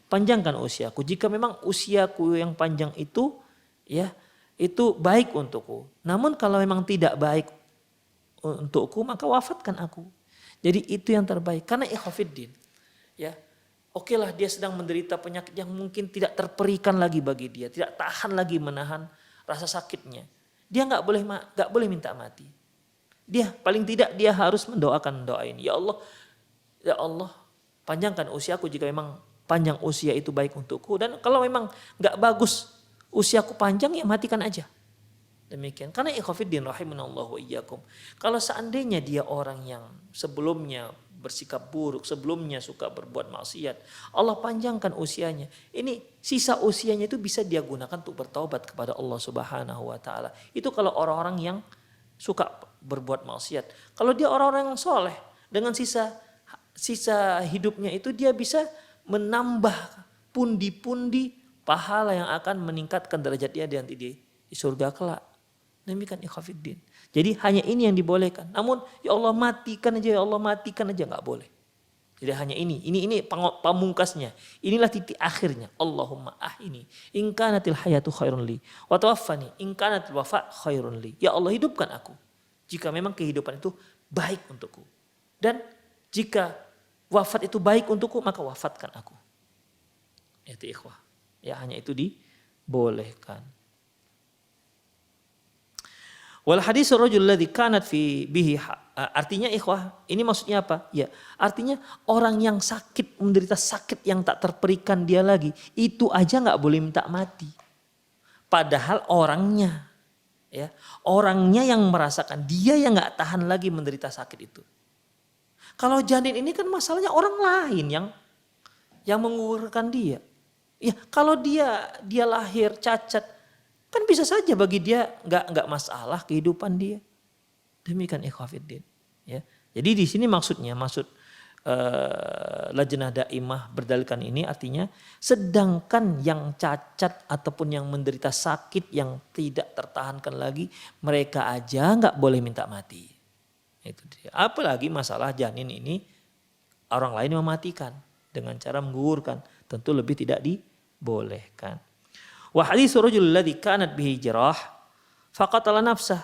panjangkan usiaku jika memang usiaku yang panjang itu, ya, itu baik untukku. Namun kalau memang tidak baik untukku, maka wafatkan aku. Jadi itu yang terbaik. Karena ikhwafiddin, ya, okelah dia sedang menderita penyakit yang mungkin tidak terperikan lagi bagi dia, tidak tahan lagi menahan rasa sakitnya. Dia nggak boleh minta mati. Dia paling tidak dia harus mendoakan doa ini. Ya Allah, panjangkan usiaku jika memang panjang usia itu baik untukku. Dan kalau memang nggak bagus usiaku panjang, ya matikan aja. Demikian. Karena ikhwafiddin rahimanallahu wa iyyakum. Kalau seandainya dia orang yang sebelumnya bersikap buruk, sebelumnya suka berbuat maksiat, Allah panjangkan usianya. Ini sisa usianya itu bisa dia gunakan untuk bertaubat kepada Allah Subhanahu wa taala. Itu kalau orang-orang yang suka berbuat maksiat. Kalau dia orang-orang yang soleh, Dengan sisa hidupnya itu dia bisa menambah pundi-pundi pahala yang akan meningkatkan derajat dia nanti di surga kelak. Demikian ikhwatiddin. Jadi hanya ini yang dibolehkan. Namun ya Allah matikan aja, ya Allah matikan aja nggak boleh. Jadi hanya ini pamungkasnya. Inilah titik akhirnya. Allahumma ahini in kanatil hayatu khairun li wa tawaffani in kanatil wafa khairun li. Ya Allah hidupkan aku jika memang kehidupan itu baik untukku. Dan jika wafat itu baik untukku, maka wafatkan aku. Itu ikhwah. Ya hanya itu dibolehkan. Wal hadisul rajul ladzi kanat fi bihi, artinya ikhwah, ini maksudnya apa? Ya, artinya orang yang sakit, menderita sakit yang tak terperikan dia lagi, itu aja nggak boleh minta mati. Padahal orangnya yang merasakan, dia yang nggak tahan lagi menderita sakit itu. Kalau janin ini kan masalahnya orang lain yang menggugurkan dia. Ya, kalau dia lahir cacat, kan bisa saja bagi dia nggak masalah kehidupan dia. Demikian ikhwatiddin. Ya. Jadi di sini maksud Lajnah Daimah berdalilkan ini artinya sedangkan yang cacat ataupun yang menderita sakit yang tidak tertahankan lagi, mereka aja nggak boleh minta mati. Itu dia. Apalagi masalah janin ini orang lain mematikan dengan cara menggugurkan, tentu lebih tidak dibolehkan. Wa haditsu rajul ladzi kanat bihi jirah faqatala nafsah.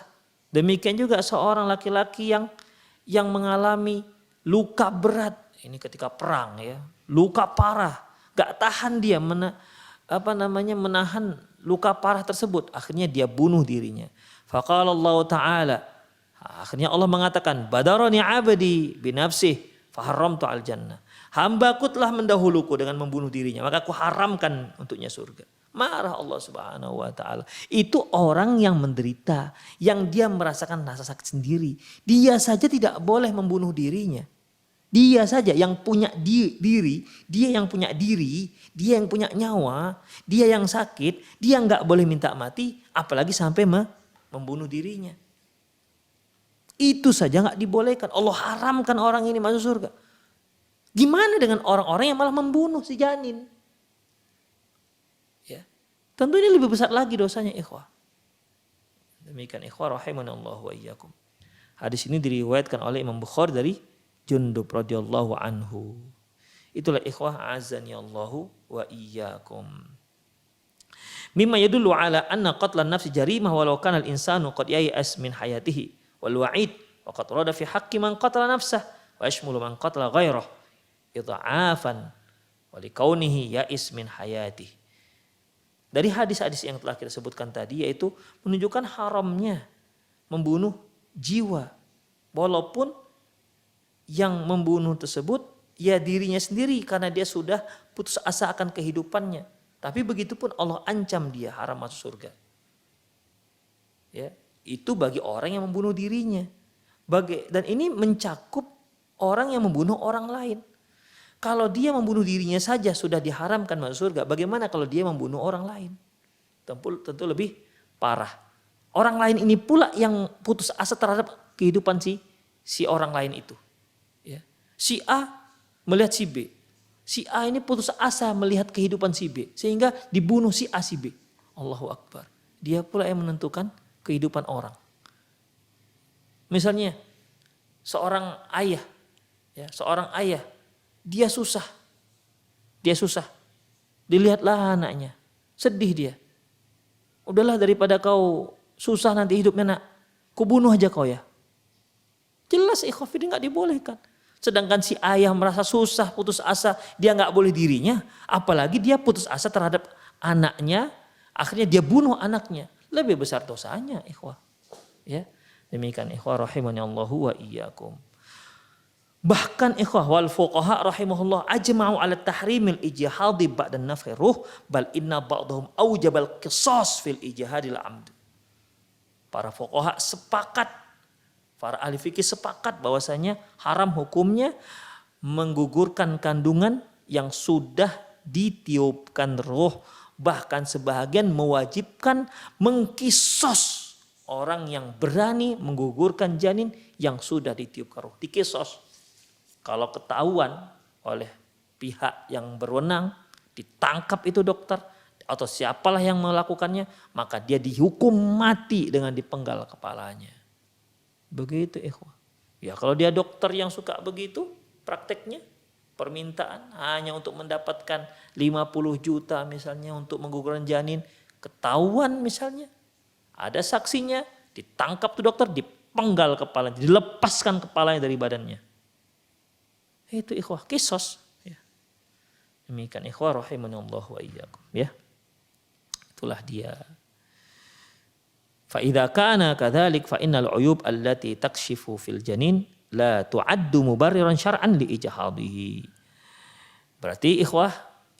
Demikian juga seorang laki-laki yang mengalami luka berat, ini ketika perang ya, luka parah, gak tahan dia menahan luka parah tersebut, akhirnya dia bunuh dirinya. Faqala Allah Ta'ala, akhirnya Allah mengatakan, badarani abdi binafsih faharamtu al jannah. Hambaku telah mendahuluku dengan membunuh dirinya, maka aku haramkan untuknya surga. Marah Allah Subhanahu wa Ta'ala. Itu orang yang menderita, yang dia merasakan rasa sakit sendiri. Dia saja tidak boleh membunuh dirinya. Dia saja yang punya diri, dia yang punya diri, dia yang punya nyawa, dia yang sakit, dia nggak boleh minta mati, apalagi sampai membunuh dirinya. Itu saja nggak dibolehkan. Allah haramkan orang ini masuk surga. Gimana dengan orang-orang yang malah membunuh si janin? Tentu ini lebih besar lagi dosanya ikhwah. Demikian ikhwah rahimanallahu wa iyyakum. Hadis ini diriwayatkan oleh Imam Bukhari dari Jundub radhiyallahu anhu. Itulah ikhwah azani Allahu wa iyyakum. Mimma yadullu ala anna qatlan nafsi jarimah walau kana al-insanu qad ya'as min hayatihi wal wa'id wa qad rada fi haqqi man qatala nafsah wa yashmulu man qatala ghairah idha'afan wa likaunihi ya'is min hayatihi. Dari hadis-hadis yang telah kita sebutkan tadi, yaitu menunjukkan haramnya membunuh jiwa. Walaupun yang membunuh tersebut ya dirinya sendiri karena dia sudah putus asa akan kehidupannya. Tapi begitu pun Allah ancam dia haram masuk surga. Ya, itu bagi orang yang membunuh dirinya. Dan ini mencakup orang yang membunuh orang lain. Kalau dia membunuh dirinya saja sudah diharamkan masuk surga, bagaimana kalau dia membunuh orang lain? Tentu lebih parah. Orang lain ini pula yang putus asa terhadap kehidupan si orang lain itu. Ya. Si A melihat si B. Si A ini putus asa melihat kehidupan si B. Sehingga dibunuh si A si B. Allahu Akbar. Dia pula yang menentukan kehidupan orang. Misalnya seorang ayah. Dia susah. Dilihatlah anaknya. Sedih dia. Udahlah daripada kau susah nanti hidupnya nak. Ku bunuh aja kau ya. Jelas ikhwafidin gak dibolehkan. Sedangkan si ayah merasa susah, putus asa. Dia gak boleh dirinya. Apalagi dia putus asa terhadap anaknya. Akhirnya dia bunuh anaknya. Lebih besar dosanya ikhwah. Ya. Demikian ikhwah rahimani Allahu wa iyyakum. Bahkan ikhwah wal fuqaha rahimahullah ajma'u ala tahrimil ijtihadi ba'da nafhi ruh bal inna ba'dahum aujabal qisas fil ijtihadil amd. Para fuqaha sepakat, para ahli fikih sepakat bahwasanya haram hukumnya menggugurkan kandungan yang sudah ditiupkan ruh, bahkan sebahagian mewajibkan mengkisos orang yang berani menggugurkan janin yang sudah ditiupkan ruh, dikisos. Kalau ketahuan oleh pihak yang berwenang, ditangkap itu dokter atau siapalah yang melakukannya, maka dia dihukum mati dengan dipenggal kepalanya. Begitu ikhwah. Ya kalau dia dokter yang suka begitu prakteknya, permintaan hanya untuk mendapatkan 50 juta misalnya untuk menggugurkan janin, ketahuan misalnya, ada saksinya, ditangkap tuh dokter, dipenggal kepalanya, dilepaskan kepalanya dari badannya. Itu ikhwah, kisos. Ya. Demikian ikhwah rahimanallah wa iyyakum. Ya. Itulah dia. Fa idza kana kadzalik fa innal uyub allati takshifu fil janin la tu'addu mubarriran syar'an li ijhadihi. Berarti ikhwah,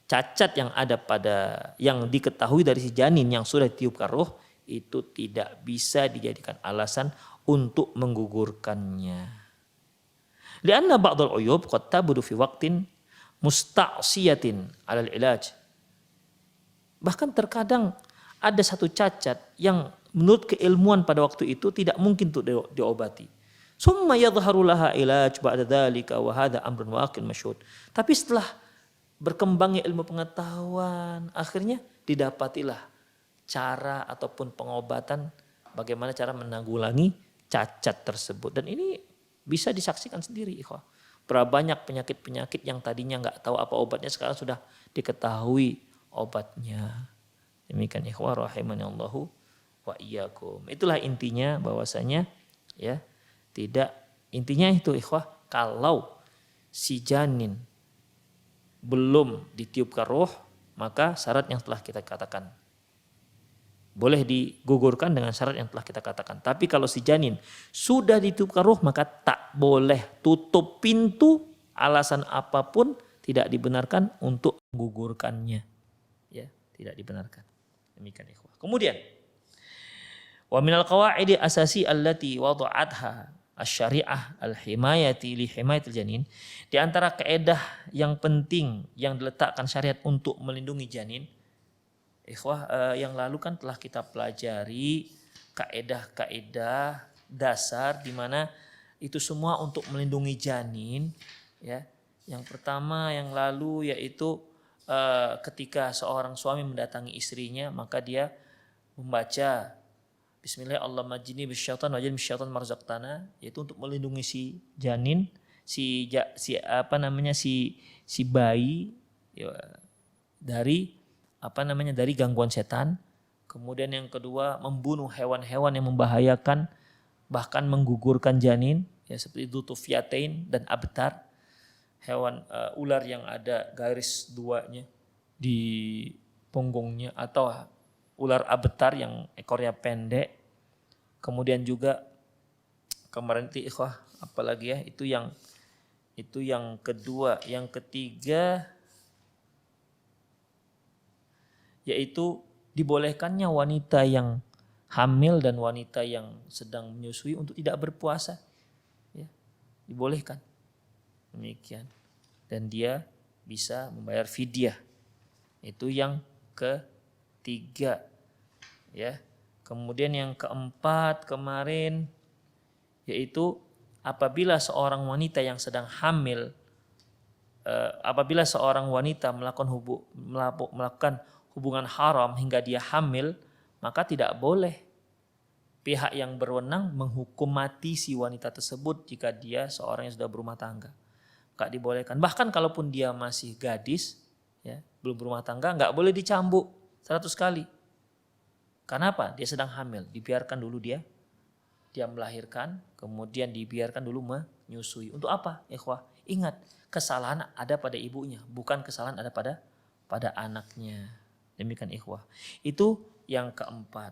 cacat yang ada pada yang diketahui dari si janin yang sudah ditiupkan ruh itu tidak bisa dijadikan alasan untuk menggugurkannya. Lianna ba'dul uyub qad tabudu fi waqtin musta'siyatin 'alal ilaj. Bahkan terkadang ada satu cacat yang menurut keilmuan pada waktu itu tidak mungkin untuk diobati. Summa yadhharu laha ilaj ba'da dzalika wa hadha amrun waqin masyhud. Tapi setelah berkembangnya ilmu pengetahuan, akhirnya didapatilah cara ataupun pengobatan bagaimana cara menanggulangi cacat tersebut. Dan ini bisa disaksikan sendiri ikhwah. Berapa banyak penyakit-penyakit yang tadinya nggak tahu apa obatnya sekarang sudah diketahui obatnya. Demikian ikhwah rahimanallahu wa iyyakum. Itulah intinya bahwasanya ya, tidak, intinya itu ikhwah, kalau si janin belum ditiupkan roh, maka syarat yang telah kita katakan boleh digugurkan dengan syarat yang telah kita katakan. Tapi kalau si janin sudah ditiupkan ruh, maka tak boleh tutup pintu, alasan apapun tidak dibenarkan untuk menggugurkannya. Ya, tidak dibenarkan. Demikian ikhwah. Kemudian wa minal qawaidi asasi allati wada'atha asy-syari'ah al-himayati li himayatil janin. Di antara kaidah yang penting yang diletakkan syariat untuk melindungi janin, ikhwah, yang lalu kan telah kita pelajari kaidah-kaidah dasar di mana itu semua untuk melindungi janin. Ya, yang pertama yang lalu yaitu ketika seorang suami mendatangi istrinya, maka dia membaca Bismillah Allahumma jinni bisyaitan wajin bisyaitan marzaqtana, yaitu untuk melindungi si janin, si bayi ya, dari gangguan setan. Kemudian yang kedua, membunuh hewan-hewan yang membahayakan bahkan menggugurkan janin, ya seperti dutufiatain dan abtar, hewan ular yang ada garis duanya di punggungnya, atau ular abtar yang ekornya pendek. Kemudian juga kemarin itu ikhwah apalagi ya, itu yang kedua. Yang ketiga yaitu dibolehkannya wanita yang hamil dan wanita yang sedang menyusui untuk tidak berpuasa. Ya, dibolehkan. Demikian. Dan dia bisa membayar fidyah. Itu yang ketiga. Ya. Kemudian yang keempat kemarin yaitu apabila seorang wanita yang sedang hamil, apabila seorang wanita melakukan hubungan haram hingga dia hamil, maka tidak boleh pihak yang berwenang menghukum mati si wanita tersebut jika dia seorang yang sudah berumah tangga. Enggak dibolehkan. Bahkan kalaupun dia masih gadis, ya, belum berumah tangga, enggak boleh dicambuk 100 kali. Kenapa? Dia sedang hamil, dibiarkan dulu dia melahirkan, kemudian dibiarkan dulu menyusui. Untuk apa? Ikhwah, ingat, kesalahan ada pada ibunya, bukan kesalahan ada pada anaknya. Demikian ikhwah. Itu yang keempat.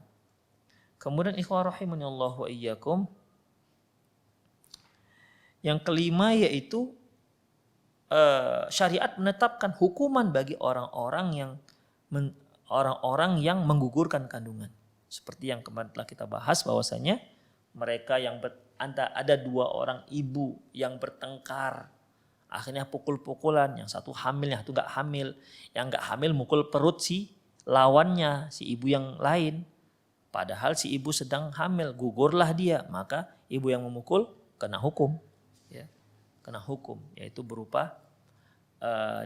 Kemudian ikhwah rahimanallahu wa iyyakum, yang kelima yaitu syariat menetapkan hukuman bagi orang-orang yang menggugurkan kandungan. Seperti yang kemarin telah kita bahas bahwasanya mereka yang ada dua orang ibu yang bertengkar, akhirnya pukul-pukulan, yang satu hamil, yang satu enggak hamil. Yang enggak hamil mukul perut si lawannya, si ibu yang lain. Padahal si ibu sedang hamil, gugurlah dia, maka ibu yang memukul kena hukum. Ya. kena hukum, yaitu berupa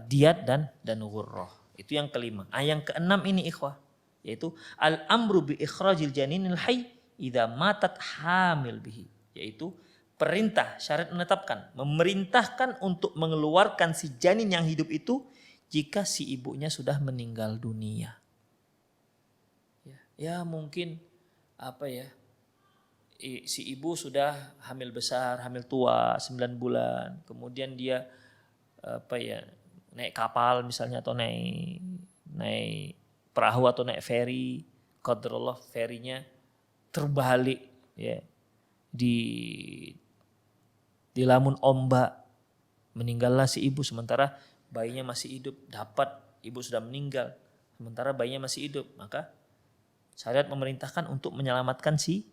diat dan ghurrah. Itu yang kelima. Yang keenam ini ikhwah, yaitu al-amru bi ikhrajil janinil hayy idza matat hamil bihi, yaitu perintah syariat menetapkan, memerintahkan untuk mengeluarkan si janin yang hidup itu jika si ibunya sudah meninggal dunia. Ya mungkin si ibu sudah hamil besar, hamil tua 9 bulan, kemudian dia naik kapal misalnya, atau naik perahu atau naik feri, qadarullah ferinya terbalik ya di lamun ombak, meninggallah si ibu sementara bayinya masih hidup. Dapat ibu sudah meninggal sementara bayinya masih hidup, maka syariat memerintahkan untuk menyelamatkan si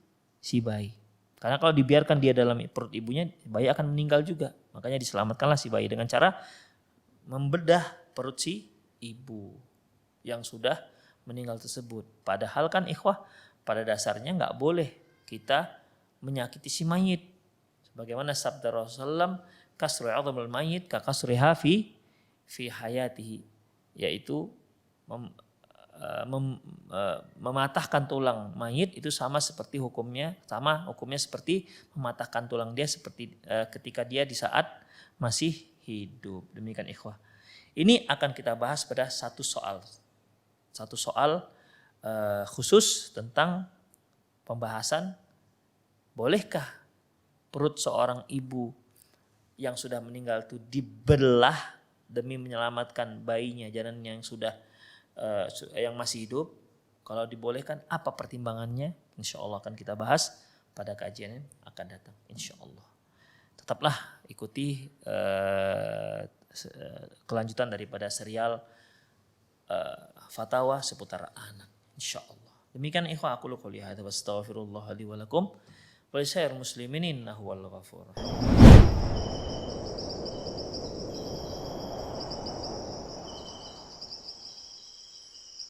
bayi. Karena kalau dibiarkan dia dalam perut ibunya, bayi akan meninggal juga. Makanya diselamatkanlah si bayi dengan cara membedah perut si ibu yang sudah meninggal tersebut. Padahal kan ikhwah, pada dasarnya nggak boleh kita menyakiti si mayit. Sebagaimana sabda Rasulullah, kasru 'azamul mayit ka kasriha fi hayatihi, yaitu mematahkan tulang mayit itu sama hukumnya seperti mematahkan tulang dia seperti ketika dia di saat masih hidup. Demikian ikhwah. Ini akan kita bahas pada satu soal khusus tentang pembahasan bolehkah perut seorang ibu yang sudah meninggal itu dibelah demi menyelamatkan bayinya, janin yang yang masih hidup. Kalau dibolehkan, apa pertimbangannya? Insya Allah akan kita bahas pada kajian yang akan datang. Insya Allah. Tetaplah ikuti kelanjutan daripada serial fatwa seputar anak. Insya Allah. Demikian ikhwah, aku qouli hadza wa astaghfirullah li wa lakum wa lisa'iril muslimin innahu wal ghafur.